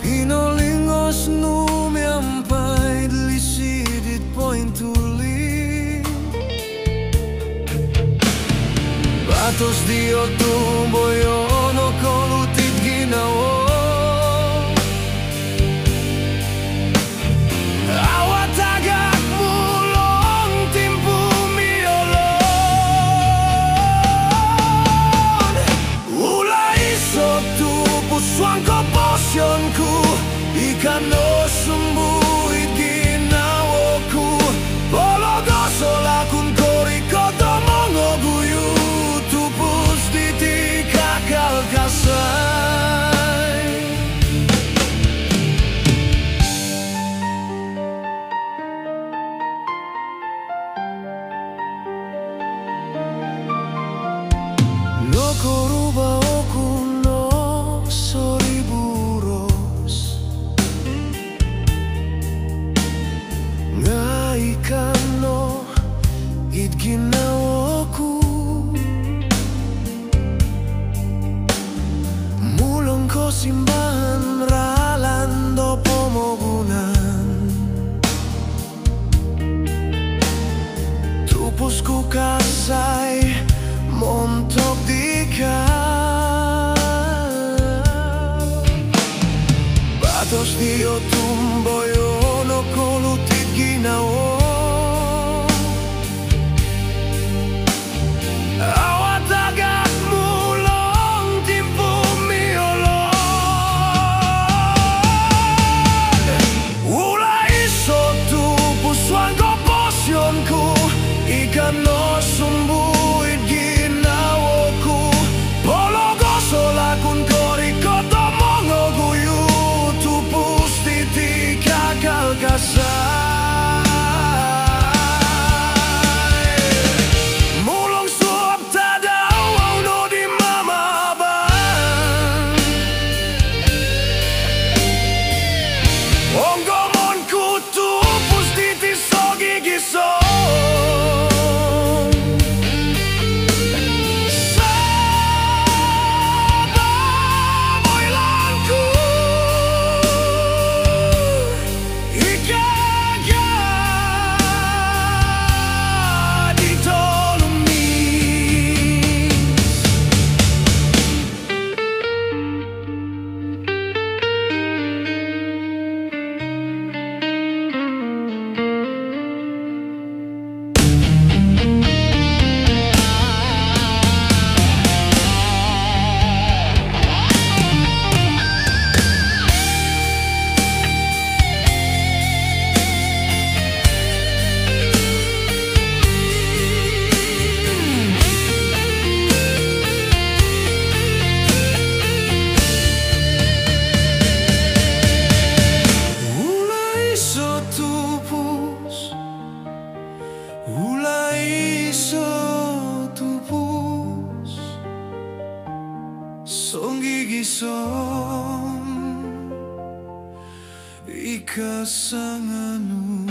Pinolingos nu miampai dilisidit poin tuli Batos dio tumboyo no kolutit ginawo Ikan no sumbuit ginawoku Bologoso lakun koriko tomongo guyu Tupus diti kakal kasai No koruba oku no soriburos Kano it ginawaku Mulong ko simbahan ralando pomogunan Tupos ku kasay montok di ka Batos dio tumboyo no kolutit ginawo Ikan no sumbuit ginawoku Bologoso lakun koriko tomongo guyu Tupus titi kakal kasai Mulong suap tadawau no di mama abang Onggomon ku tupus titi sogi giso Song gigi song ika sanganu